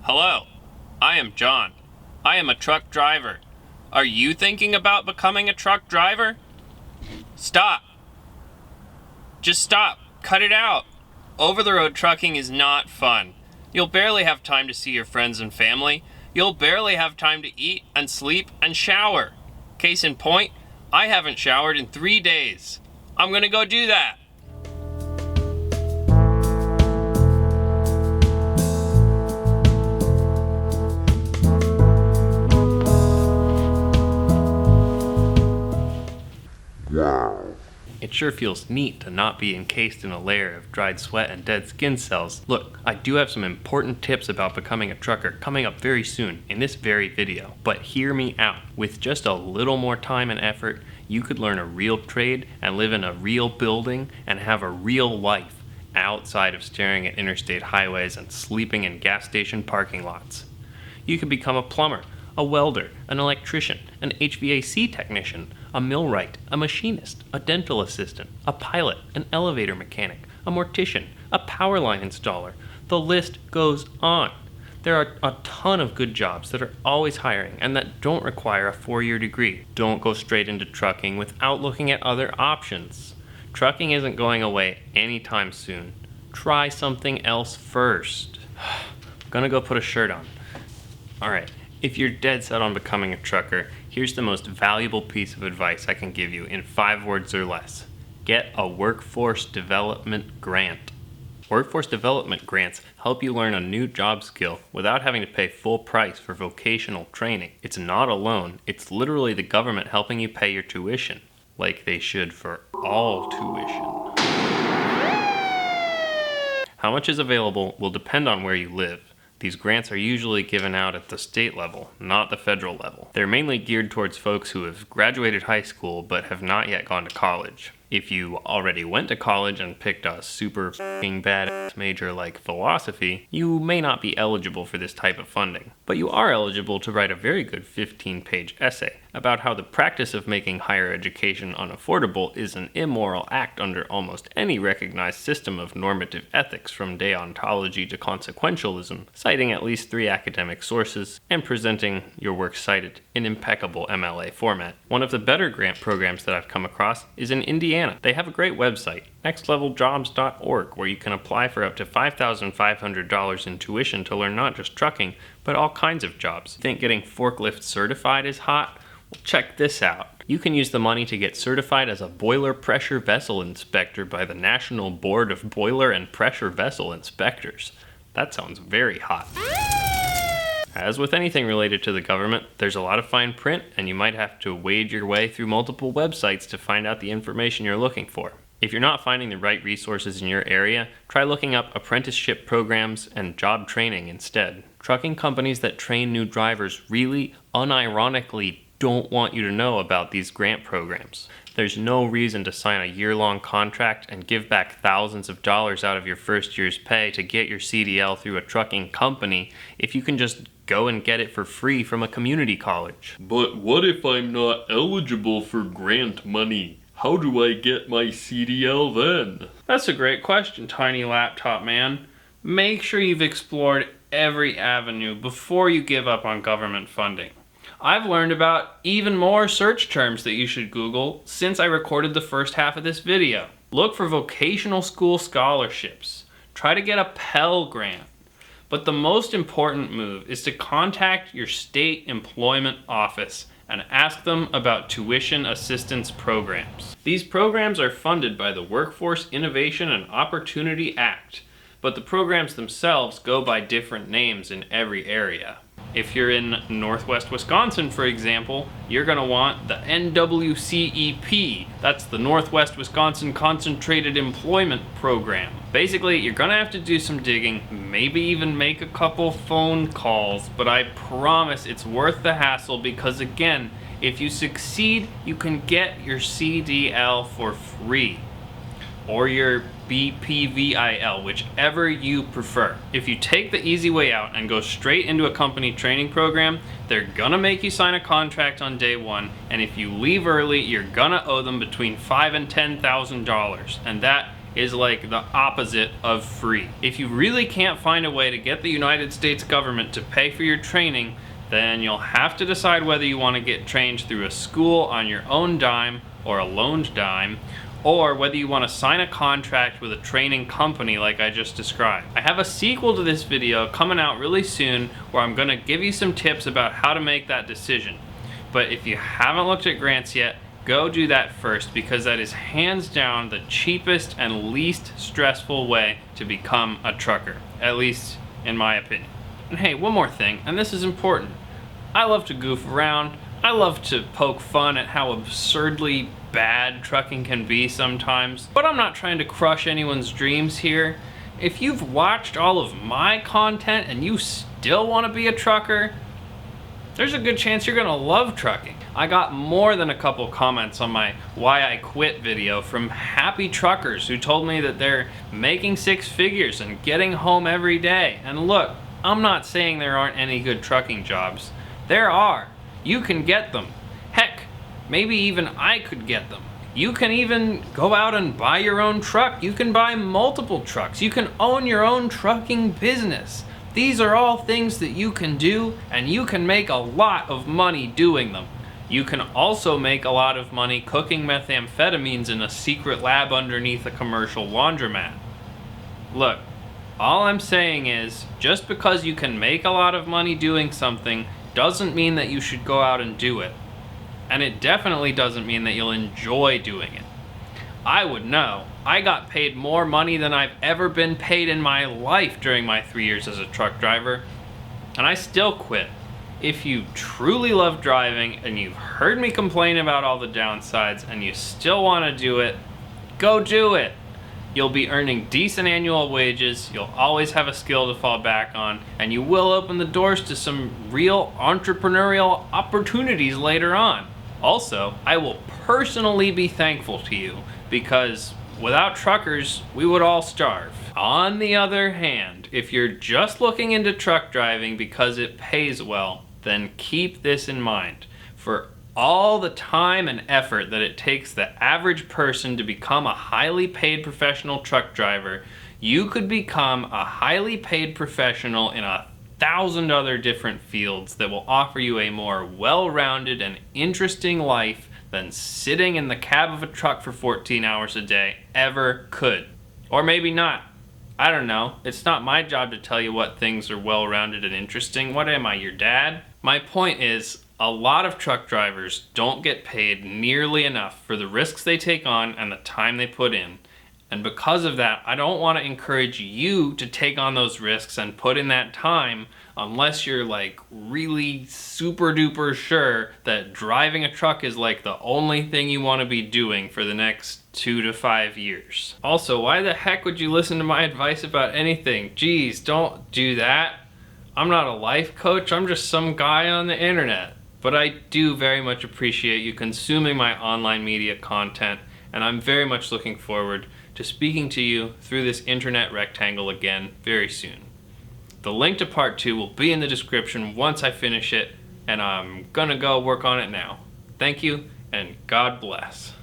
Hello, I am John. I am a truck driver. Are you thinking about becoming a truck driver? Stop. Just stop. Cut it out. Over-the-road trucking is not fun. You'll barely have time to see your friends and family. You'll barely have time to eat and sleep and shower. Case in point, I haven't showered in 3 days. I'm gonna go do that. It sure feels neat to not be encased in a layer of dried sweat and dead skin cells. Look, I do have some important tips about becoming a trucker coming up very soon in this very video. But hear me out. With just a little more time and effort, you could learn a real trade and live in a real building and have a real life outside of staring at interstate highways and sleeping in gas station parking lots. You could become a plumber, a welder, an electrician, an HVAC technician, a millwright, a machinist, a dental assistant, a pilot, an elevator mechanic, a mortician, a power line installer. The list goes on. There are a ton of good jobs that are always hiring and that don't require a 4-year degree. Don't go straight into trucking without looking at other options. Trucking isn't going away anytime soon. Try something else first. I'm gonna go put a shirt on. Alright. If you're dead set on becoming a trucker, here's the most valuable piece of advice I can give you in 5 words or less. Get a workforce development grant. Workforce development grants help you learn a new job skill without having to pay full price for vocational training. It's not a loan, it's literally the government helping you pay your tuition, like they should for all tuition. How much is available will depend on where you live. These grants are usually given out at the state level, not the federal level. They're mainly geared towards folks who have graduated high school but have not yet gone to college. If you already went to college and picked a super f***ing badass major like philosophy, you may not be eligible for this type of funding. But you are eligible to write a very good 15-page essay about how the practice of making higher education unaffordable is an immoral act under almost any recognized system of normative ethics, from deontology to consequentialism, citing at least 3 academic sources, and presenting your work cited in impeccable MLA format. One of the better grant programs that I've come across is in Indiana. They have a great website, nextleveljobs.org, where you can apply for up to $5,500 in tuition to learn not just trucking, but all kinds of jobs. Think getting forklift certified is hot? Well, check this out. You can use the money to get certified as a boiler pressure vessel inspector by the National Board of Boiler and Pressure Vessel Inspectors. That sounds very hot. As with anything related to the government, there's a lot of fine print, and you might have to wade your way through multiple websites to find out the information you're looking for. If you're not finding the right resources in your area, try looking up apprenticeship programs and job training instead. Trucking companies that train new drivers really, unironically, don't want you to know about these grant programs. There's no reason to sign a year-long contract and give back thousands of dollars out of your first year's pay to get your CDL through a trucking company if you can just go and get it for free from a community college. But what if I'm not eligible for grant money? How do I get my CDL then? That's a great question, Tiny Laptop Man. Make sure you've explored every avenue before you give up on government funding. I've learned about even more search terms that you should Google since I recorded the first half of this video. Look for vocational school scholarships. Try to get a Pell Grant. But the most important move is to contact your state employment office and ask them about tuition assistance programs. These programs are funded by the Workforce Innovation and Opportunity Act, but the programs themselves go by different names in every area. If you're in Northwest Wisconsin, for example, you're going to want the NWCEP. That's the Northwest Wisconsin Concentrated Employment Program. Basically, you're going to have to do some digging, maybe even make a couple phone calls, but I promise it's worth the hassle because, again, if you succeed, you can get your CDL for free. Or your BPVIL, whichever you prefer. If you take the easy way out and go straight into a company training program, they're gonna make you sign a contract on day 1, and if you leave early, you're gonna owe them between $5,000 and $10,000, and that is like the opposite of free. If you really can't find a way to get the United States government to pay for your training, then you'll have to decide whether you want to get trained through a school on your own dime or a loaned dime, or whether you want to sign a contract with a training company like I just described. I have a sequel to this video coming out really soon where I'm going to give you some tips about how to make that decision. But if you haven't looked at grants yet, go do that first, because that is hands down the cheapest and least stressful way to become a trucker, at least in my opinion. And hey, one more thing, and this is important. I love to goof around. I love to poke fun at how absurdly bad trucking can be sometimes, but I'm not trying to crush anyone's dreams here. If you've watched all of my content and you still want to be a trucker, there's a good chance you're gonna love trucking. I got more than a couple comments on my Why I Quit video from happy truckers who told me that they're making six figures and getting home every day. And look, I'm not saying there aren't any good trucking jobs. There are. You can get them. Heck, maybe even I could get them. You can even go out and buy your own truck. You can buy multiple trucks. You can own your own trucking business. These are all things that you can do, and you can make a lot of money doing them. You can also make a lot of money cooking methamphetamines in a secret lab underneath a commercial laundromat. Look, all I'm saying is, just because you can make a lot of money doing something doesn't mean that you should go out and do it. And it definitely doesn't mean that you'll enjoy doing it. I would know. I got paid more money than I've ever been paid in my life during my 3 years as a truck driver, and I still quit. If you truly love driving and you've heard me complain about all the downsides and you still want to do it, go do it. You'll be earning decent annual wages, you'll always have a skill to fall back on, and you will open the doors to some real entrepreneurial opportunities later on. Also, I will personally be thankful to you, because without truckers, we would all starve. On the other hand, if you're just looking into truck driving because it pays well, then keep this in mind. For all the time and effort that it takes the average person to become a highly paid professional truck driver, you could become a highly paid professional in 1,000 other different fields that will offer you a more well-rounded and interesting life than sitting in the cab of a truck for 14 hours a day ever could. Or maybe not. I don't know. It's not my job to tell you what things are well-rounded and interesting. What am I, your dad? My point is, a lot of truck drivers don't get paid nearly enough for the risks they take on and the time they put in. And because of that, I don't want to encourage you to take on those risks and put in that time unless you're like really super duper sure that driving a truck is like the only thing you want to be doing for the next 2 to 5 years. Also, why the heck would you listen to my advice about anything? Geez, don't do that. I'm not a life coach, I'm just some guy on the internet. But I do very much appreciate you consuming my online media content, and I'm very much looking forward to speaking to you through this internet rectangle again very soon. The link to part 2 will be in the description once I finish it, and I'm gonna go work on it now. Thank you, and God bless.